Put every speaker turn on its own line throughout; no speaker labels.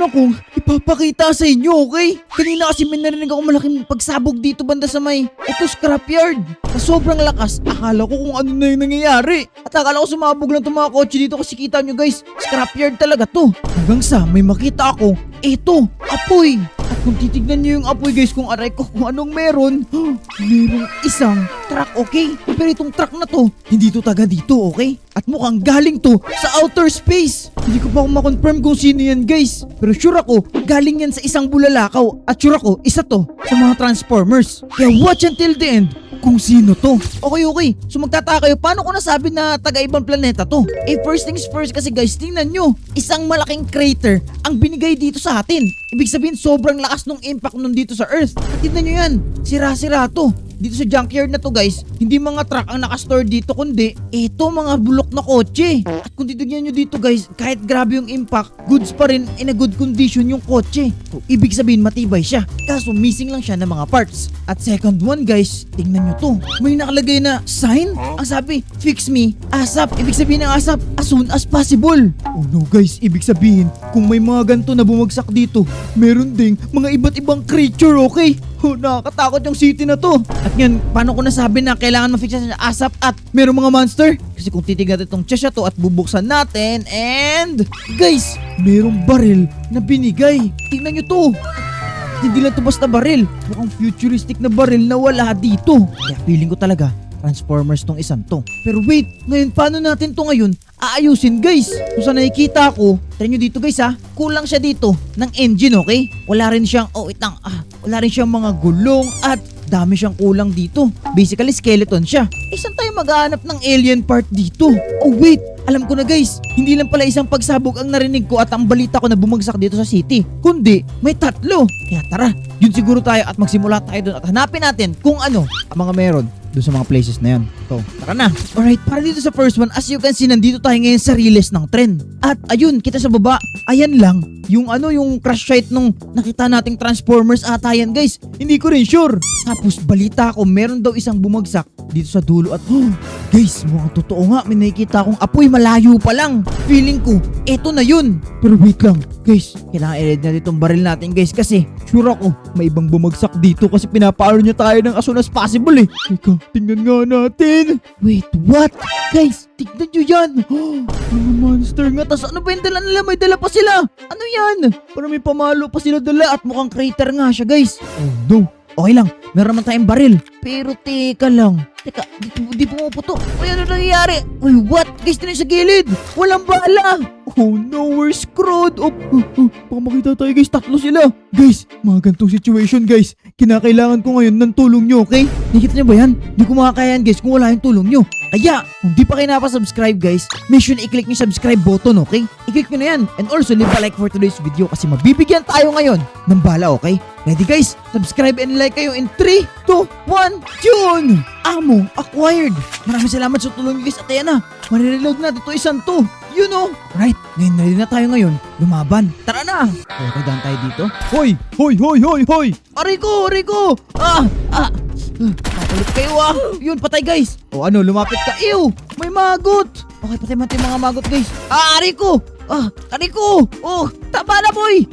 meron akong ipapakita sa inyo, okay? Kanina kasi may narinig ako malaking pagsabog dito banda sa may scrapyard. Sa sobrang lakas, akala ko kung ano na yung nangyayari. At akala ko sumabog lang itong mga kotse dito kasi kita nyo guys, scrapyard talaga to. Hanggang sa may makita ako, eto, apoy. At kung titignan nyo yung apoy guys, kung aray ko kung anong meron, merong isang truck, okay? Pero itong truck na to, hindi to taga dito, okay? At mukhang galing to sa outer space. Hindi ko pa makonfirm kung sino yan guys. Pero sure ako, galing yan sa isang bulalakaw. At sure ako, isa to sa mga Transformers. Kaya watch until the end kung sino to. Okay. So magtataka kayo, paano ko nasabi na taga-ibang planeta to? First things first kasi guys, tingnan nyo. Isang malaking crater ang binigay dito sa atin. Ibig sabihin, sobrang lakas nung impact nun dito sa Earth. At tingnan nyo yan, sira-sira to. Dito sa junkyard na to guys, hindi mga truck ang nakastore dito kundi ito mga bulok na kotse. At kung titignan nyo dito guys, kahit grabe yung impact, goods pa rin in a good condition yung kotse. So, ibig sabihin matibay siya. Kaso missing lang siya ng mga parts. At second one guys, tingnan nyo to. May nakalagay na sign. Ang sabi, fix me ASAP. Ibig sabihin ng ASAP, as soon as possible. Oh no guys, ibig sabihin kung may mga ganito na bumagsak dito, meron ding mga iba't ibang creature, okay? Oh, nakakatakot yung city na to. At ngayon, paano ko nasabi na kailangan ma-fix siya ASAP at merong mga monster? Kasi kung titignan itong chest to at bubuksan natin and guys, merong baril na binigay. Tingnan nyo to. Hindi lang to basta baril. Mukhang futuristic na baril na wala dito. Kaya feeling ko talaga Transformers tong isang to. Pero wait, ngayon paano natin to ngayon aayusin guys? Kung sa nakikita ko, try nyo dito guys ha, kulang siya dito ng engine, okay? Wala rin siyang, wala rin siyang mga gulong at dami siyang kulang dito. Basically skeleton siya. Saan tayo maghahanap ng alien part dito? Oh wait, alam ko na guys, hindi lang pala isang pagsabog ang narinig ko at ang balita ko na bumagsak dito sa city, kundi may tatlo. Kaya tara, yun siguro tayo at magsimula tayo dun at hanapin natin kung ano ang mga meron doon sa mga places na yan. So, tara na. Alright, para dito sa first one, as you can see, nandito tayo ngayon sa release ng tren. At ayun, kita sa baba, ayan lang, yung crash site nung nakita nating Transformers ata yan guys. Hindi ko rin sure. Tapos balita ko, meron daw isang bumagsak dito sa dulo at guys, mukhang totoo nga, may nakikita akong apoy malayo pa lang. Feeling ko, eto na yun. Pero wait lang, guys, kailangan i-read na itong baril natin guys kasi sure ako, may ibang bumagsak dito kasi pinapaalo niya tayo ng as soon as possible eh. Teka, tingnan nga natin. Wait, what? Guys, tignan nyo yan. Mga monster nga. Tas ano ba yung dala nila? May dala pa sila. Ano yan? Parang may pamalo pa sila dala at mukhang crater nga siya guys. Oh no. Okay lang, meron naman tayong baril. Pero teka lang. Teka, di pumuputo. Ay, ano nangyayari? Uy, what? Guys, tinan sa gilid. Walang bala. Oh no, we're screwed. Baka makita tayo guys, tatlo sila. Guys, mga ganitong situation guys. Kinakailangan ko ngayon ng tulong nyo, okay? Nakita nyo ba yan? Hindi ko makakayan guys kung wala yung tulong nyo. Kaya, kung di pa kayo napasubscribe guys, make sure na i-click nyo yung subscribe button, okay? I-click nyo na yan. And also, leave a like for today's video kasi mabibigyan tayo ngayon ng bala, okay? Ready guys? Subscribe and like kayo in 3, 2, 1, June! Ammo acquired! Maraming salamat sa tulong nyo guys at ayan na, marireload na ito isang to. You know? Right, ngayon ready na tayo ngayon. Lumaban. Tara na! Okay, daan tayo dito. Hoy! Aray ko! Papalit kayo ah! Yun, patay guys! O ano, lumapit ka. Ew! May magot! Okay, patay man yung mga magot guys. Aray ko! Aray ko! Oh, tama na boy!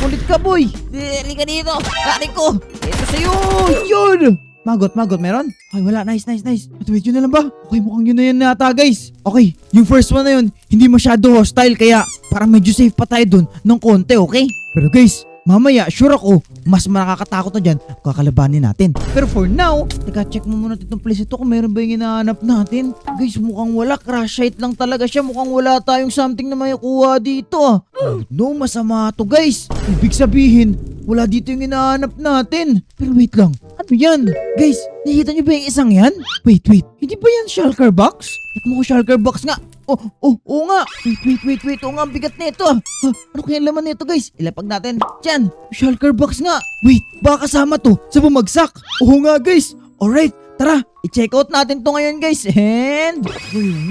Kulit ka boy! Dili ka dito! Aray ko! Ito sa'yo! Yun! Magot, meron? Ay, wala. Nice. Wait, yun na lang ba? Okay, mukhang yun na yan nata, guys. Okay, yung first one na yun, hindi masyado hostile, kaya parang medyo safe pa tayo dun ng konti, okay? Pero guys, mamaya, sure ako, mas makakatakot na dyan kakalabanin natin. Pero for now, check mo muna itong place ito kung meron ba yung hinahanap natin. Guys, mukhang wala. Crash site lang talaga siya. Mukhang wala tayong something na may kuha dito ah. Oh, no, masama to guys. Ibig sabihin, wala dito yung hinahanap natin. Pero wait lang. Ano yan? Guys, nakita niyo ba yung isang yan? Wait. Hindi ba yan shulker box? Mo ko shulker box nga. Oo nga. Wait. Oo nga, ang bigat nito ah. Ano kaya laman nito guys? Ilapag natin. Diyan. Shulker box nga. Wait, baka kasama to sa bumagsak. Oo nga guys. Alright. Tara, i-check out natin to ngayon guys. And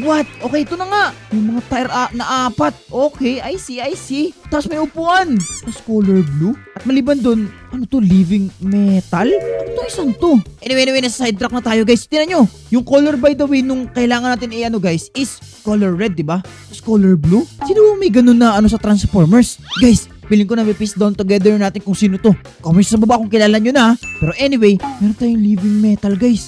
what? Okay, ito na nga. May mga tire na 4. Okay, I see. Tapos may upuan. Tapos color blue. At maliban dun, ano to? Living metal? Ano to isang to? Anyway, nasa sidetrack na tayo guys. Tingnan nyo. Yung color by the way nung kailangan natin guys is color red, diba? Tapos color blue. Sino may ganun na sa Transformers? Guys, Piling ko na may piece down together natin kung sino to. Comment sa baba kung kilala nyo na. Pero anyway, meron tayong living metal guys.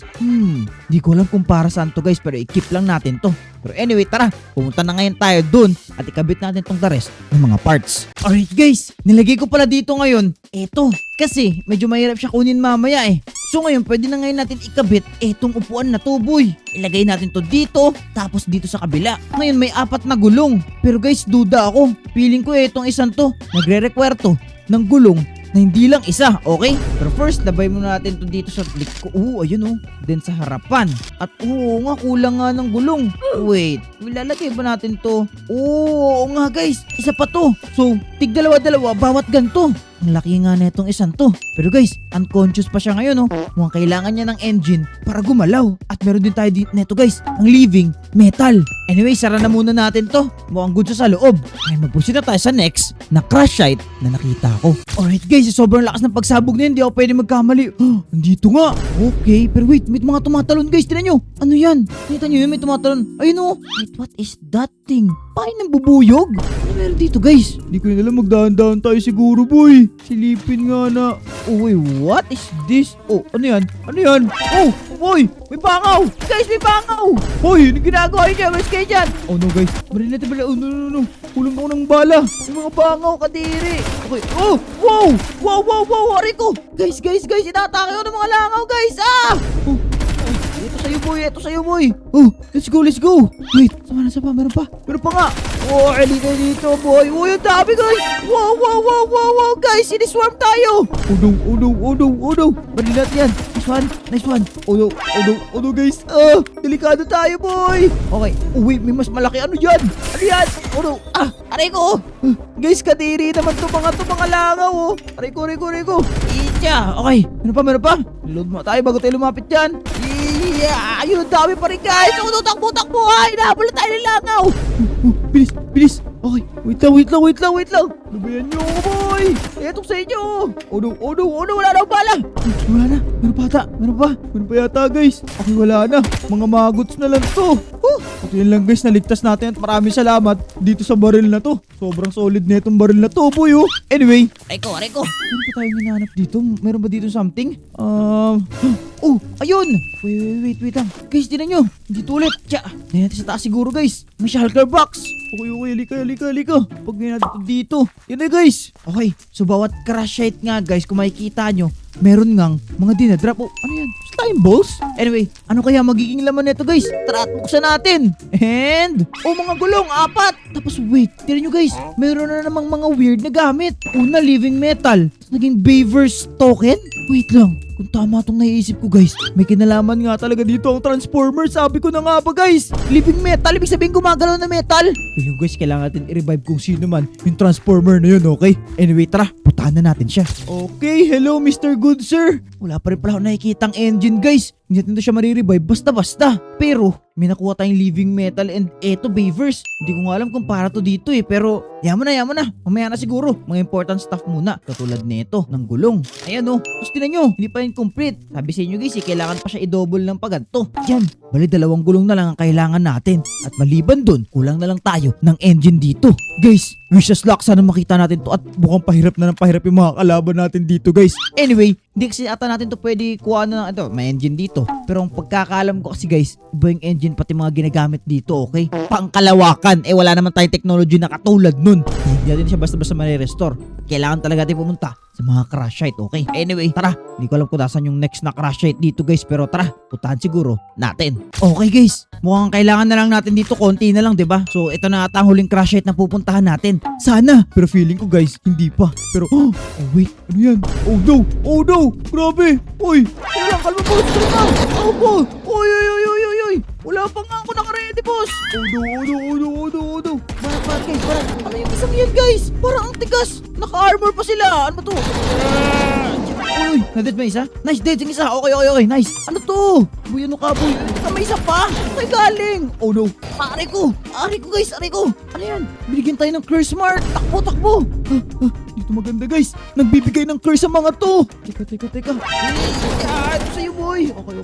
Di ko alam kung para saan to guys, pero i-keep lang natin to. Pero anyway, tara, pumunta na ngayon tayo dun at ikabit natin tong the rest ng mga parts. Alright guys, nilagay ko pala dito ngayon, eto. Kasi medyo mahirap siya kunin mamaya eh. So ngayon, pwede na ngayon natin ikabit etong upuan na to boy. Ilagay natin to dito, tapos dito sa kabila. Ngayon may 4 na gulong. Pero guys, duda ako. Feeling ko etong isang to, nagre-require to ng gulong na hindi lang isa, okay? Pero first, dabay muna natin to dito sa likod. Ayun oh. Then sa harapan. At nga, kulang nga ng gulong. Wait, ilalagay ba natin to? Oo nga guys, isa pa to. So, tig dalawa-dalawa, bawat ganto. Ang laki nga na itong isang to. Pero guys, unconscious pa siya ngayon, oh. Mukhang kailangan niya ng engine para gumalaw. At meron din tayo neto guys, ang living metal. Anyway, sara na muna natin to. Mukhang good sa loob. Ay, mag-proceed na tayo sa next na crash site na nakita ko. Alright guys, sobrang lakas ng pagsabog na yun. Hindi ako pwede magkamali. Nandito nga. Okay, pero wait, may mga tumatalon guys. Tinan nyo. Ano yan? Kita nyo yun, may tumatalon. Ayun oh. Wait, what is that thing? Pain ng bubuyog? Ano meron dito guys? Hindi ko na alam, magdahan-dahan tayo siguro boy. Silipin nga na. Oh wait, what is this? Oh, ano yan? Ano yan? Oh, boy, may bangaw. Guys, may bangaw. Hoy, ano ginagawa niya? Mas kayo dyan. Oh no guys, bali natin bala. Oh no. Kulang ako ng bala. May mga bangaw, kadiri. Okay, oh, wow, ari ko. Guys, inatake ako ng mga langaw guys. Oh, ito sa'yo boy. Oh, let's go. Wait, sama, meron pa nga. Oh, halika dito boy. Oh, yung dami guys. Wow, guys, siniswarm tayo. Oh no. Bali natin yan. Nice one. Oh no guys. Delikado tayo boy. Okay, oh wait, may mas malaki. Ano yan? Oh no. Aray ko. Guys, kadiri naman to mga langaw oh. Aray ko. Icha. Okay, meron pa. Load mo tayo bago tayo lumapit dyan. Ayun, dami pa rin guys. Takbo. Hinahabol na tayo ng langaw. Bilis. Okay, wait lang. Lubayan nyo ako boy. Etong sa inyo. Oh no, wala na akong bala. Wala na, meron pa yata guys. Okay, wala na. Mga magots na lang to. At yun lang guys, naligtas natin at maraming salamat dito sa baril na to. Sobrang solid na itong baril na to boy oh. Anyway, aray ko. Ano pa tayong hinahanap dito? Meron ba dito something? Oh, ayun. Wait lang. Guys, tinan nyo. Dito ulit. Dahil natin sa taas siguro guys. May shulker box. Okay, halika. Pag ngayon natin dito. Yan na guys. Okay, so bawat crash site nga guys, kung makikita nyo, meron ngang mga dinadrop. Oh, ano yan? Slime balls? Anyway, ano kaya magiging laman nito guys? Tara at buksan natin. And, mga gulong, 4. Tapos wait, tinan nyo guys, meron na namang mga weird na gamit. Una, living metal. Naging Baver's token? Wait lang. Kung tama itong naiisip ko guys, may kinalaman nga talaga dito ang transformer. Sabi ko na nga ba guys, living metal, ibig sabihin gumagalaw na metal. Yung guys, kailangan natin i-revive kung sino man yung transformer na yun, okay? Anyway, tara, putahan na natin siya. Okay, hello Mr. Good Sir. Wala pa rin pala ako nakikitang engine guys. Hindi natin siya marirevive basta-basta. Pero, may nakuha tayong living metal and eto Bavers. Hindi ko nga alam kung para to dito eh. Pero, yaman na. Mamaya na siguro. Mga important stuff muna. Katulad nito, ng gulong. Ayan oh. Tapos tinan nyo, hindi pa rin complete. Sabi sa inyo guys, kailangan pa siya i-double ng paganto. Yan. Bali 2 gulong na lang ang kailangan natin. At maliban dun, kulang na lang tayo ng engine dito. Guys, wish us luck. Sana makita natin to. At mukhang pahirap na ng pahirap yung mga kalaban natin dito guys. Anyway, hindi kasi ata natin to pwede kuha na ng may engine dito. Pero ang pagkakaalam ko kasi guys, iba yung engine pati mga ginagamit dito, okay? Pangkalawakan, wala naman tayong technology na katulad nun. Hindi natin siya basta-basta ma-restore. Kailangan talaga natin pumunta sa mga crash site, okay? Anyway, tara. Hindi ko alam kung nasan yung next na crash site dito guys, pero tara, putahan siguro natin. Okay guys, mukhang kailangan na lang natin dito, konti na lang, 'di ba? So ito na ata ang huling crash site na pupuntahan natin. Sana, pero feeling ko guys, hindi pa. Pero wait, ano yan? Oh no, grabe. Oy, kalma boss, Oy. Wala pa nga ako naka-ready boss. Oh no. Bakit guys, ano yung isang yan guys? Parang ang tigas. Naka-armor pa sila. Ano ba to? Uy, na-dead ba isa? Nice, dead yung isa. Okay, nice. Ano to? Boy, ano ka boy? May isa pa? May galing. Oh no. Ari ko guys. Ano yan? Binigyan tayo ng curse mark. Takbo. Dito maganda guys. Nagbibigay ng curse sa mga to. Teka. Ito sa'yo boy. Okay.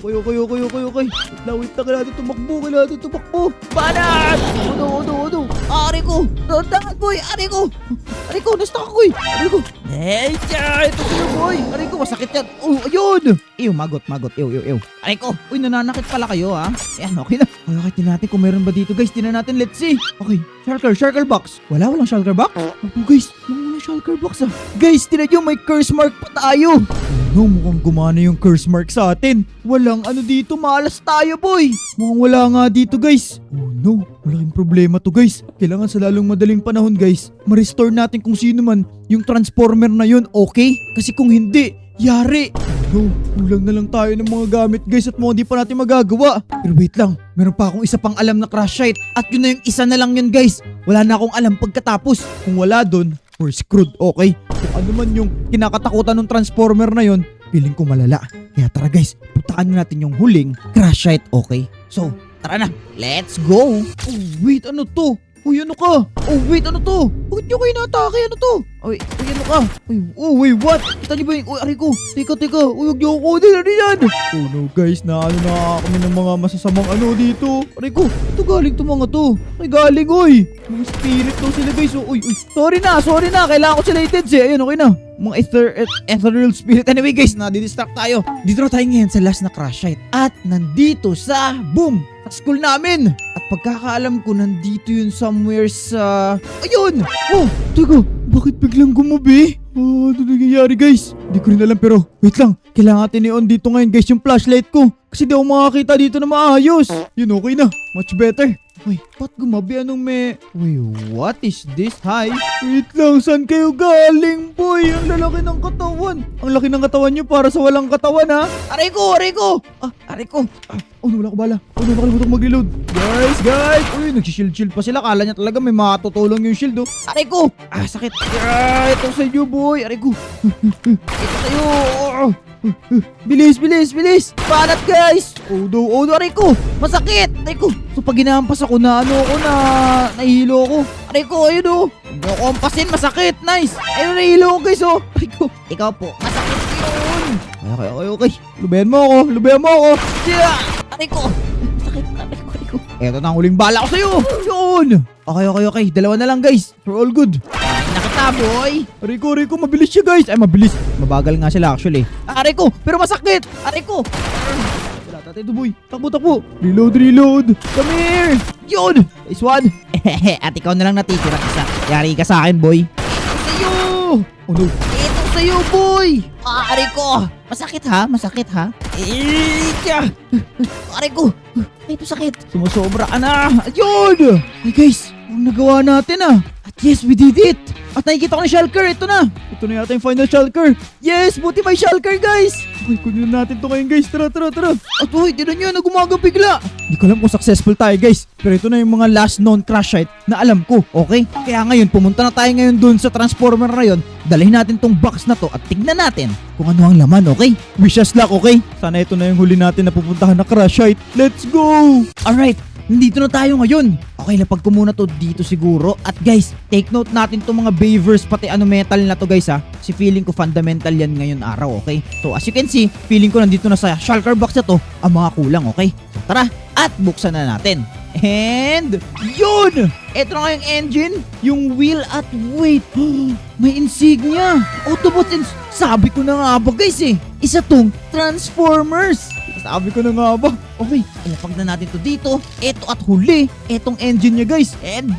Wait na, kailangan tumakbo. Banat! Ano? Aray ko! Dahan, boy! Aray ko! Aray ko! Nastuck ako eh! Aray ko! Ito sa'yo, boy! Aray ko! Masakit yan! Oh, ayun! Ew, magot. Ew. Aray ko! Uy, nananakit pala kayo, ha? Ayan, okay na. Okay, tingnan natin kung meron ba dito, guys. Tingnan natin, let's see. Okay, shulker box. Walang shulker box? Opo, guys. Walang shulker box, ah. Guys, tingnan nyo, may curse mark pa tayo. No, mukhang gumana yung curse mark sa atin. Walang ano dito, malas tayo, boy. Mukhang wala nga dito, guys. Oh no, malaking problema to, guys. Kailangan sa lalong madaling panahon, guys, ma-restore natin kung sino man yung transformer na yun, okay? Kasi kung hindi, yari. Oh no, kulang na lang tayo ng mga gamit, guys, at mukhang di pa natin magagawa. Pero wait lang, meron pa akong isa pang alam na crash site. At yun na yung isa na lang yun, guys. Wala na akong alam pagkatapos. Kung wala dun, we're screwed, okay? Kung ano man yung kinakatakutan ng transformer na yon, feeling ko malala. Kaya tara, guys, puntahan natin yung huling crash site, okay? So, tara na, let's go! Oh, wait, ano to? Uy, ano ka? Oh, wait, ano to? Bakit nyo kayo natake? Ano to? Uy, ano ka? Uy, what? Kita nyo ba yung... Uy, aray ko. Teka. Uy, huwag nyo ako kunin. Ano yan? Oh no, guys. Naano na kami ng mga masasamang ano dito. Aray ko. Ito galing to mga to. Ay, galing, uy. Mga spirit daw sila, guys. Oh, uy. Sorry na. Kailangan ko sila i-teds eh. Ayun, okay na. Mga ethereal spirit. Anyway, guys, nadidistract tayo. Dito na tayo ngayon sa last na crash site. At nandito sa... Boom! Sa school namin. At pagkakaalam ko, nandito yun somewhere sa... Ayun! Oh, teka. Bakit biglang gumabi? Oh, ano nangyayari, guys? Hindi ko rin alam, pero wait lang. Kailangan natin i-on dito ngayon, guys, yung flashlight ko. Kasi di ako makakita dito na maayos. Yun, okay na. Much better. Uy, ba't gumabi? Anong may... Uy, what is this? Hi? Wait lang, saan kayo galing, boy? Ang lalaki ng katawan. Ang laki ng katawan nyo para sa walang katawan, ha? Aray ko! Aray ko! Oh, wala ko bala. Oh, nakalimutan ko mag-reload. Guys! Uy, nagsishield pa sila. Kala niya talaga may makatutulong yung shield, oh. Aray ko! Sakit. Ito sa inyo, boy. Aray ko. Ito sa'yo. Bilis! Panat, guys! Oh no, aray ko! Masakit! Aray ko! So pag ginampas ako na nahihilo ako. Aray ko, ayun oh! Huwag mo kompasin, masakit! Nice! Ayun, nahihilo ako, guys, oh! Aray ko! Ikaw po, masakit yun! Okay. Lubayan mo ako! Yeah! Aray ko! Masakit, aray ko! Eto na ang huling bala ko sa'yo! Yun! Okay. Dalawa na lang, guys. We're all good. Nakita, boy. Aray ko. Mabilis siya, guys. Ay, mabilis. Mabagal nga sila, actually. Aray ko. Pero masakit. Aray ko. Wala tatay ito, boy. Takbo. Reload. Come here. Yun. Nice one. At ikaw na lang natitira isa. Yari ka sa akin, boy. Ito sa'yo. Oh, no. Ito sa'yo, boy. Aray ko. Masakit, ha? Aray ko. Ay, ito sakit. Sumusobra ka na. Ayun. Ay, guys. Ang nagawa natin, At yes, we did it. At nakikita ko na shulker. Ito na yata yung final shulker. Yes, buti may shulker, guys. Okay, kunin natin to ngayon, guys. Tara. At uy, tinan nyo, nagumaga bigla. Hindi ko alam kung successful tayo, guys. Pero ito na yung mga last known crash site na alam ko, okay? Kaya ngayon, pumunta na tayo ngayon dun sa transformer na yun. Dalhin natin tong box na to at tignan natin kung ano ang laman, okay? Wish us luck, okay? Sana ito na yung huli natin na pupuntahan na crash site. Let's go! Alright, nandito na tayo ngayon. Okay, lapag ko muna to dito siguro. At guys, take note natin tong mga bavers pati metal na to, guys, ha. Kasi feeling ko fundamental yan ngayon araw, okay? So as you can see, feeling ko nandito na sa shulker box na to ang mga kulang, okay? So tara, at buksan na natin. And yun! Ito na nga yung engine, yung wheel at wait. May insignia. Autobots and... Sabi ko na nga ba, guys, isa tong Transformers. Sabi ko na nga ba. Okay, ilapag na natin to dito. Ito at huli, etong engine niya, guys. And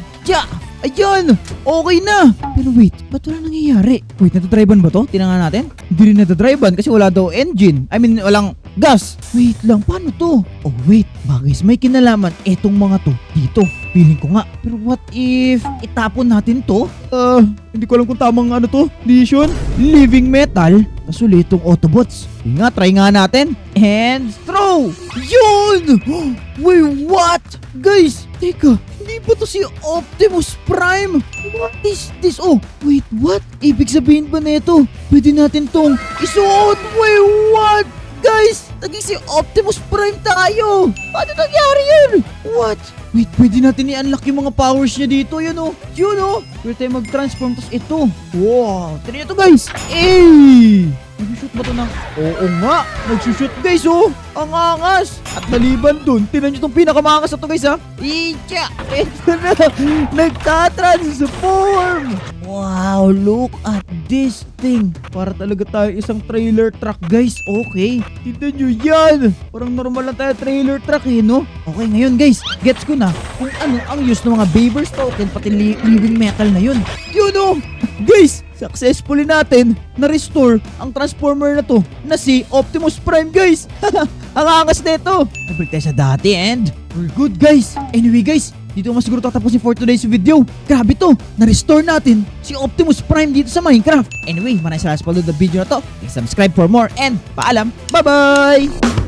ayan, okay na. Pero wait, ba't wala nangyayari? Wait, natadrivean ba to? Tingnan nga natin. Hindi rin natadrivean kasi wala daw engine. I mean, walang gas. Wait lang, paano to? Oh wait, guys, may kinalaman etong mga to dito. Feeling ko nga. Pero what if itapon natin to? Hindi ko alam kung tamang to. Decision. Living metal. Tapos ulit itong Autobots. Try nga natin. And throw! Yun! Wait, what? Guys, teka. Hindi ba to si Optimus Prime? What is this? Oh, wait, what? Ibig sabihin ba nito? Pwede natin tong isuot. Wait, what? Guys, naging si Optimus Prime tayo. Ano nangyari yan? What? Wait, pwede natin i-unlock yung mga powers niya dito. Yun oh. Pwede tayo mag-transform. Tapos ito. Wow. Tignan nyo to, guys. Nag-shoot ba to ng... Oo nga, nag-shoot guys oh. Ang angas. At maliban dun, tinan nyo itong pinakamangas na to guys ha. Icha, eto na. Nagtatransform. Wow, look at this thing. Para talaga tayo isang trailer truck guys. Okay, tignan nyo yan. Parang normal lang tayo trailer truck eh no. Okay, ngayon guys, gets ko na kung ano ang use ng mga Baber's Token pati living metal na yun. Yun oh. Guys, successfully natin na-restore ang transformer na to na si Optimus Prime guys. Ang angas nito. Nabalik tayo sa dati and we're good guys. Anyway guys, dito mas siguro tatapusin for today's video. Grabe to, na-restore natin si Optimus Prime dito sa Minecraft. Anyway, maraming salamat sa panonood ng video na to. Subscribe for more and paalam. Bye-bye!